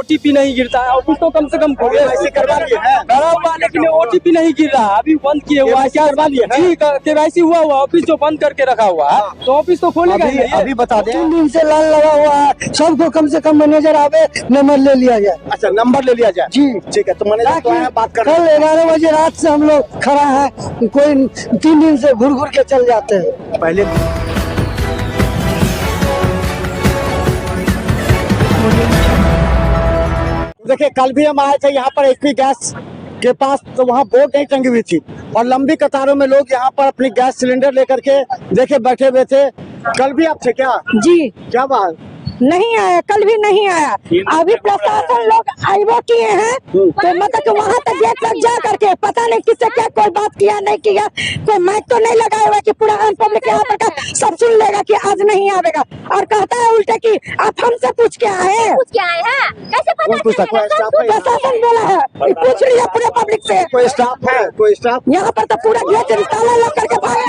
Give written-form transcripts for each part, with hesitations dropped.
OTP नहीं गिरता है। ऑफिस तो कम से कम ऐसे करवा लिए हैं, करा हुआ, लेकिन OTP नहीं गिर रहा, अभी बंद किए हुआ है। क्या करवा लिए हैं? जी KYC हुआ ऑफिस जो बंद करके रखा हुआ है, तो ऑफिस तो खोलेगा ही नहीं। अभी बता दें, 3 दिन से लाइन लगा हुआ है, सबको कम से कम मैनेजर आवे, नंबर ले लिया जाए। अच्छा नंबर ले लिया जाए जी ठीक है। तो मैनेजर तो आया, बात कर कल 11 बजे रात से हम लोग खड़ा है, कोई 3 दिन से घुर घुर के चल जाते हैं। पहले देखिए कल भी हम आए थे यहाँ पर HP गैस के पास, तो वहाँ बोर्ड नहीं टंगी हुई थी और लंबी कतारों में लोग यहाँ पर अपनी गैस सिलेंडर लेकर के देखे बैठे हुए थे। कल भी आप थे क्या? जी क्या बात? नहीं आया, कल भी नहीं आया। अभी प्रशासन लोग आइबो किए हैं, तो मतलब कि वहाँ तक गेट तक जा करके पता नहीं किससे क्या कोई बात किया नहीं किया, कोई माइक तो नहीं लगाया हुआ कि पूरा आम पब्लिक यहाँ पर का सब सुन लेगा कि आज नहीं आवेगा। और कहता है उल्टे कि आप हमसे पूछ के आए हैं, कौन कैसे पता पूछता? कोई स्टाफ है? प्रशासन बोला है कि पूछ लिया पूरे पब्लिक से। कोई स्टाफ है? कोई स्टाफ? यहाँ पर तो पूरा गेट ताला लग करके भागे।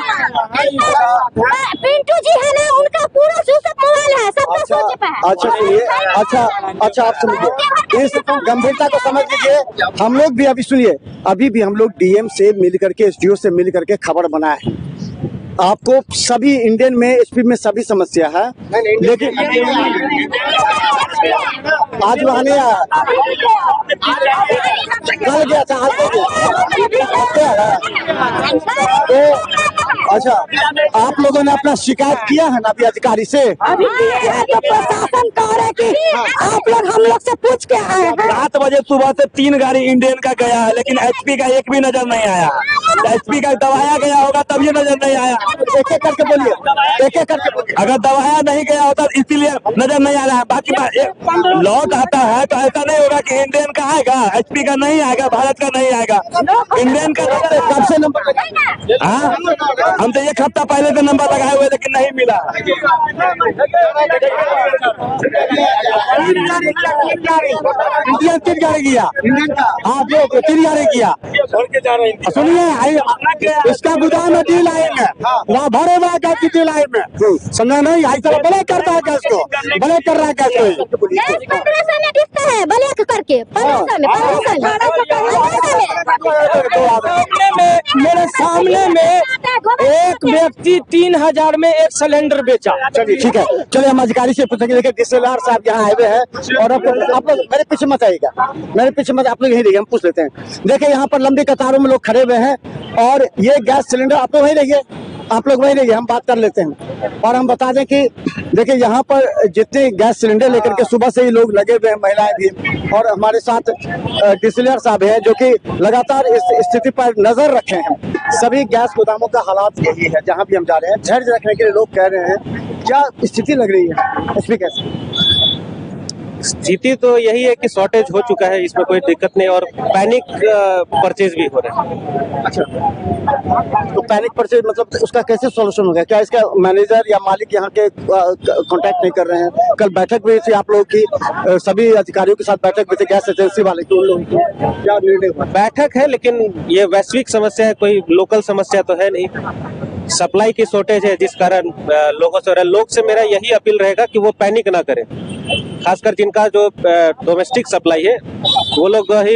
पिंटू जी है ना, उनका पूरा स्विच मोबाइल है, सब अच्छा अच्छा सुनिए, अच्छा आप सुनिए, इस गंभीरता को समझ लीजिए। हम लोग भी अभी सुनिए, अभी भी हम लोग DM से मिल करके, SDO से मिल करके खबर बनाए हैं। आपको सभी इंडियन में HP में सभी समस्या है, लेकिन आज वहाँ नहीं आया, कल गया था, आज तो अच्छा आप लोगों ने अपना शिकायत किया है ना अभी अधिकारी से? अभी तो प्रशासन कह रहे कि आप लोग हम लोग से पूछ के आए हैं। 7 बजे सुबह से 3 गाड़ी इंडियन का गया है, लेकिन HP का एक भी नजर नहीं आया। HP का दबाया गया होगा तब ये नजर नहीं आया। एक एक करके बोलिए, एक एक करके बोलिए। अगर दबाया नहीं गया होता इसीलिए नजर नहीं आ रहा है। बाकी लॉट आता है तो ऐसा नहीं होगा कि इंडियन का आएगा, HP का नहीं आएगा, भारत का नहीं आएगा। इंडियन का कब से नंबर लगा? हाँ, हम तो 1 हफ्ता पहले से नंबर लगाए हुए लेकिन नहीं मिला। इंडियन 3 गाड़ी किया, हाँ 3 गाड़ी किया। सुनिए इसका गोदाम है डी लाइन में, वहाँ भरे हुआ गैस की डी लाइन में, समझा नहीं? आई तरह ब्लैक करता है गैस को, ब्लैक कर रहा है गैस को। 1500 में बिकता है ब्लैक करके, 1500 में। मेरे सामने में एक व्यक्ति 3000 में एक सिलेंडर बेचा। चलिए ठीक है, चलिए हम अधिकारी से पूछेंगे। देखिए DCLR साहब यहाँ आए हुए हैं और आप लोग मेरे पीछे मत आइएगा, मेरे पीछे मत, आप लोग यहीं रहिए, हम पूछ लेते हैं। देखिए यहाँ पर लंबी कतारों में लोग खड़े हुए हैं और ये गैस सिलेंडर, आप लोग वहीं रहिए, आप लोग वहीं रहिए, हम बात कर लेते हैं। और हम बता दें कि देखिए यहाँ पर जितने गैस सिलेंडर लेकर के सुबह से ही लोग लगे हुए हैं, महिलाएं भी, और हमारे साथ DCLR साहब हैं जो कि लगातार इस स्थिति पर नजर रखे हैं। सभी गैस गोदामों का हालात यही है, जहाँ भी हम जा रहे हैं धैर्य रखने के लिए लोग कह रहे हैं। क्या स्थिति लग रही है इसमें? कैसे स्थिति तो यही है कि शॉर्टेज हो चुका है, इसमें कोई दिक्कत नहीं, और पैनिक परचेज भी हो रहा है। अच्छा, तो पैनिक परचेज मतलब उसका कैसे सॉल्यूशन होगा? क्या इसका मैनेजर या मालिक यहाँ के कांटेक्ट नहीं कर रहे हैं? कल बैठक हुई थी आप लोगों की, सभी अधिकारियों के साथ बैठक हुई थी गैस एजेंसी वाले की, उन लोगों की क्या निर्णय हुआ? बैठक है, लेकिन ये वैश्विक समस्या है, कोई लोकल समस्या तो है नहीं। सप्लाई की शॉर्टेज है जिस कारण लोगों से, लोग से मेरा यही अपील रहेगा कि वो पैनिक ना करें, खासकर जिनका जो डोमेस्टिक सप्लाई है वो लोग ही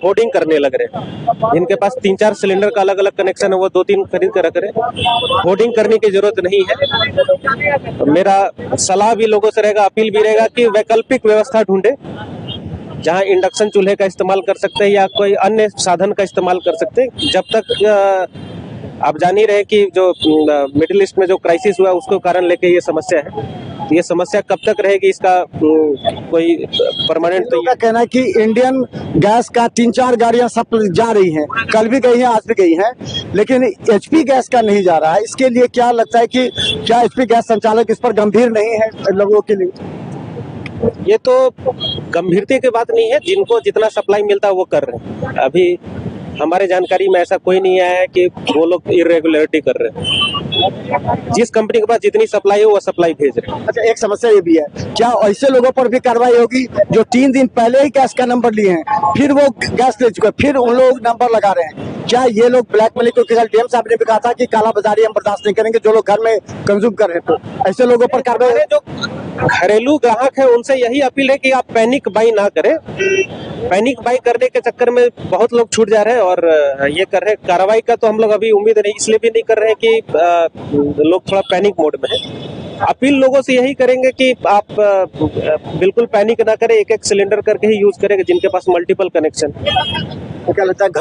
होर्डिंग करने लग रहे हैं। जिनके पास 3-4 सिलेंडर का अलग अलग कनेक्शन है वो 2-3 खरीद कर रख रहे हैं। होर्डिंग करने की जरूरत नहीं है। मेरा सलाह भी लोगों से रहेगा, अपील भी रहेगा कि वैकल्पिक व्यवस्था ढूंढे जहां इंडक्शन चूल्हे का इस्तेमाल कर सकते हैं या कोई अन्य साधन का इस्तेमाल कर सकते हैं। जब तक आप जान ही रहे कि जो मिडिल ईस्ट में जो क्राइसिस हुआ उसको कारण लेके ये समस्या है, तो ये समस्या कब तक रहेगी इसका कोई परमानेंट तो का कहना है कि इंडियन गैस का 3-4 गाड़ियां सब जा रही हैं, कल भी गई हैं, आज भी गई हैं, लेकिन HP गैस का नहीं जा रहा है। इसके लिए क्या लगता है कि क्या HP गैस संचालक इस पर गंभीर नहीं है लोगों के लिए? ये तो गंभीरता की बात नहीं है, जिनको जितना सप्लाई मिलता है वो कर रहे हैं। अभी हमारे जानकारी में ऐसा कोई नहीं आया है कि वो लोग इरेगुलरिटी कर रहे हैं। जिस कंपनी के पास जितनी सप्लाई है वो सप्लाई भेज रहे हैं। अच्छा, एक समस्या ये भी है, क्या ऐसे लोगों पर भी कार्रवाई होगी जो 3 दिन पहले ही गैस का नंबर लिए हैं, फिर वो गैस ले चुके, फिर उन लोग नंबर लगा रहे हैं? क्या ये लोग ब्लैक मनी को, DM साहब ने भी कहा था कि काला बाजारी हम बर्दाश्त नहीं करेंगे, जो लोग घर में कंज्यूम कर रहे हैं, तो ऐसे लोगों पर कार्रवाई? घरेलू ग्राहक है उनसे यही अपील है कि आप पैनिक बाई ना करें। पैनिक बाई करने के चक्कर में बहुत लोग छूट जा रहे हैं और ये कर रहे हैं। कार्रवाई का तो हम लोग अभी उम्मीद नहीं, इसलिए भी नहीं कर रहे हैं कि लोग थोड़ा पैनिक मोड में है। अपील लोगों से यही करेंगे कि आप बिल्कुल पैनिक ना करें, एक एक सिलेंडर करके ही यूज करेंगे जिनके पास मल्टीपल कनेक्शन। तो क्या लगता है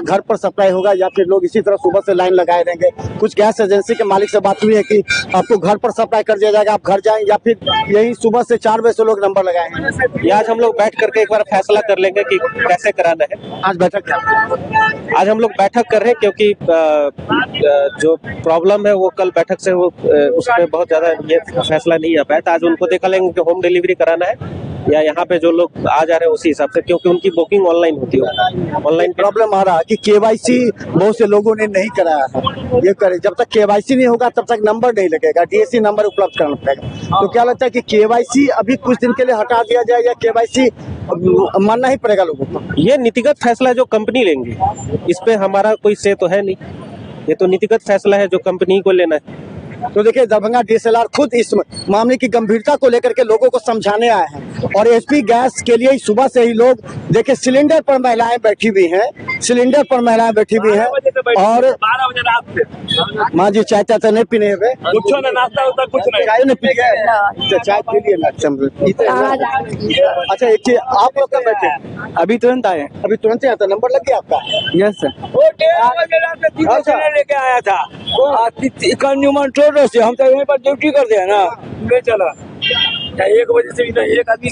घर पर सप्लाई होगा या फिर लोग इसी तरह सुबह से लाइन लगाए रहेंगे? कुछ गैस एजेंसी के मालिक से बात हुई है कि आपको घर पर सप्लाई कर दिया जाएगा, आप घर जाएं, या फिर यही सुबह से 4 बजे से लोग नंबर लगाएंगे? आज हम लोग बैठ करके एक बार फैसला कर लेंगे कि कैसे कराना है। आज बैठक आज हम लोग बैठक कर रहे हैं क्योंकि जो प्रॉब्लम है वो कल बैठक से वो उस पर बहुत ज्यादा ये फैसला नहीं आ पाया था। आज उनको देखा लेंगे कि होम डिलीवरी कराना है या यहाँ पे जो लोग आ जा रहे हैं उसी हिसाब से, क्योंकि उनकी बुकिंग ऑनलाइन होती है। ऑनलाइन प्रॉब्लम आ रहा है कि केवाईसी बहुत से लोगों ने नहीं कराया है। ये करे, जब तक केवाईसी नहीं होगा तब तक नंबर नहीं लगेगा, डीएससी नंबर उपलब्ध करना पड़ेगा। तो क्या लगता है कि केवाईसी अभी कुछ दिन के लिए हटा दिया जाए या केवाईसी मानना ही पड़ेगा लोगों को? ये नीतिगत फैसला जो कंपनी लेंगी, इस पे हमारा कोई से तो है नहीं। ये तो नीतिगत फैसला है जो कंपनी को लेना है। तो देखिए, दरभंगा डीएसएलआर खुद इस मामले की गंभीरता को लेकर के लोगों को समझाने आए हैं और एचपी गैस के लिए सुबह से ही लोग देखिए सिलेंडर पर महिलाएं बैठी हुई हैं, सिलेंडर पर महिलाएं बैठी हुई हैं और 12 बजे रात से माँ जी चाय चाय नहीं पीने हुए, कुछ ना नाश्ता होता कुछ नहीं, चाय नहीं पी गए, चाय पी लिए ना? अच्छा, एक चीज, आप लोग कब बैठे? अभी तुरंत आए। अभी तुरंत ही आता, नंबर लग गया आपका? Yes sir. वो 13 बजे रात से 3 बजे लेके आया था कंज्यूमर ट्रेडर से। हम तो यहीं पर ड्यूटी करते हैं ना, ले चला 1 बजे से नहीं, एक आदमी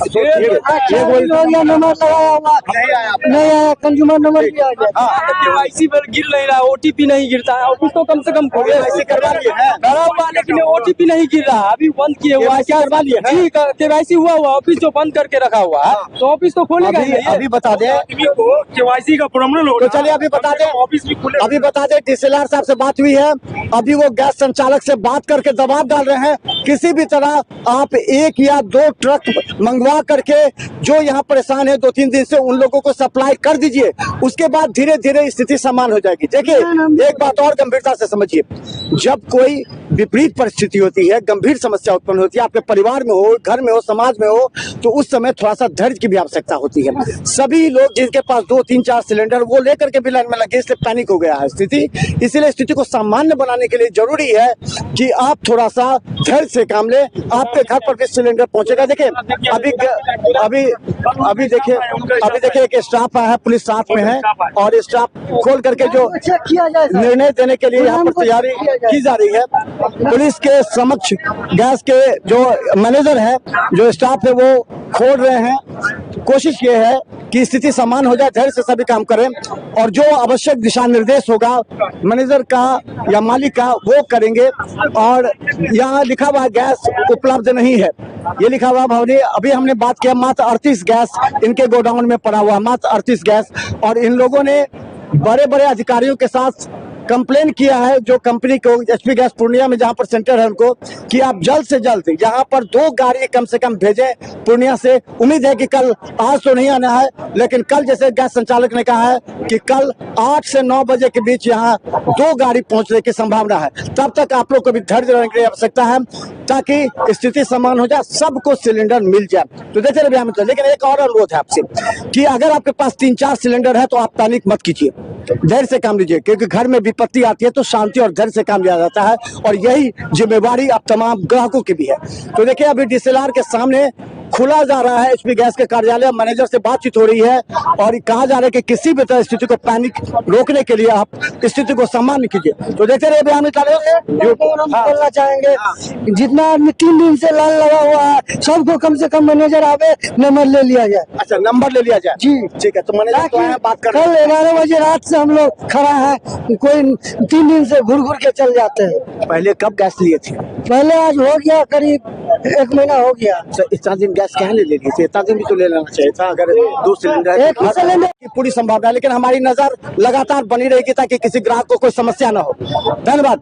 नंबर लगाया हुआ नहीं आया, कंज्यूमर नंबर भी आ गया। केवाईसी पर गिर नहीं रहा, ओटीपी नहीं गिरता है। ऑफिस तो कम से कम केवाईसी करवा लिए हैं? करा हुआ, लेकिन ओटीपी नहीं गिर रहा। अभी बंद किए हुआ है। केवाईसी करवा लिए हैं? जी, केवाईसी हुआ ऑफिस जो बंद करके रखा हुआ है, तो ऑफिस तो खोलेगा ही नहीं। अभी बता दें, आदमी को केवाईसी का प्रॉब्लम हो तो चलिए अभी बता दें, ऑफिस भी खुले। अभी बता दें डीएसएलआर साहब से बात हुई है। अभी वो गैस संचालक से बात करके दबाव डाल रहे हैं, किसी भी तरह आप 1 या 2 ट्रक मंगवा करके जो यहाँ परेशान है 2-3 दिन से, उन लोगों को सप्लाई कर दीजिए। उसके बाद धीरे धीरे स्थिति समान हो जाएगी। देखिए, एक बात और गंभीरता से समझिए, जब कोई विपरीत परिस्थिति होती है, गंभीर समस्या उत्पन्न होती है, आपके परिवार में हो, घर में हो, समाज में हो, तो उस समय थोड़ा सा धैर्य की भी आवश्यकता होती है। सभी लोग जिनके पास 2, 3, 4 सिलेंडर, वो लेकर के भी लाइन में लगे, इसलिए पैनिक हो गया है स्थिति। इसीलिए स्थिति को सामान्य बनाने के लिए जरूरी है कि आप थोड़ा सा धैर्य से काम लें। आपके घर पर भी सिलेंडर पहुंचेगा। देखिए, अभी देखिए एक स्टाफ आया है, पुलिस साथ में है और स्टाफ खोल करके जो निर्णय देने के लिए यहाँ पर तैयारी की जा रही है। पुलिस के समक्ष गैस के जो मैनेजर है, जो स्टाफ है, वो खोल रहे हैं। कोशिश ये है कि स्थिति समान हो जाए, धैर्य से सभी काम करें और जो आवश्यक दिशा निर्देश होगा मैनेजर का या मालिक का, वो करेंगे। और यहाँ लिखा हुआ गैस उपलब्ध नहीं है, ये लिखा हुआ भवनी। अभी हमने बात किया, मात्र 38 गैस इनके गोडाउन में पड़ा हुआ, मात्र 38 गैस। और इन लोगों ने बड़े बड़े अधिकारियों के साथ कंप्लेन किया है, जो कंपनी को, एचपी गैस पूर्णिया में जहां पर सेंटर है उनको, कि आप जल्द से जल्द यहाँ पर 2 गाड़ी कम से कम भेजें पूर्णिया से। उम्मीद है कि कल, आज तो नहीं आना है, लेकिन कल जैसे गैस संचालक ने कहा है कि कल 8 से 9 बजे के बीच यहाँ 2 गाड़ी पहुंचने की संभावना है। तब तक आप लोग को भी धैर्य रहने की आवश्यकता है ताकि स्थिति समान हो जाए, सबको सिलेंडर मिल जाए। तो देखते रहिए हम। लेकिन एक और अनुरोध है आपसे कि अगर आपके पास 3-4 सिलेंडर है तो आप पैनिक मत कीजिए, धैर्य से काम लीजिए, क्योंकि घर में विपत्ति आती है तो शांति और धैर्य से काम लिया जाता है और यही जिम्मेवारी आप तमाम ग्राहकों की भी है। तो देखिए, अभी डीएसएलआर के सामने खुला जा रहा है एचपी गैस के कार्यालय, मैनेजर से बातचीत हो रही है और कहा जा रहा है कि किसी भी तरह स्थिति को पैनिक रोकने के लिए आप स्थिति को सामान्य कीजिए। तो देखते रहिए हम बोलना चाहेंगे, जितना आदमी 3 दिन से लाइन लगा हुआ है, सबको कम से कम मैनेजर आवे, नंबर ले लिया जाए। अच्छा, नंबर ले लिया जाए जी, ठीक है। तो मैनेजर तो आए, बात कर। कल 11 बजे रात से हम लोग खड़ा है, कोई 3 दिन से घुर के चल जाते हैं। पहले कब गैस लिए थे? पहले आज हो गया, करीब 1 महीना हो गया। इतना दिन गैस क्या ले लिए थे? इतना दिन भी तो ले लेना चाहिए था। अगर 2 सिलेंडर, एक ही सिलेंडर की पूरी संभावना है, लेकिन हमारी नजर लगातार बनी रहेगी ताकि किसी ग्राहक को कोई समस्या ना हो। धन्यवाद।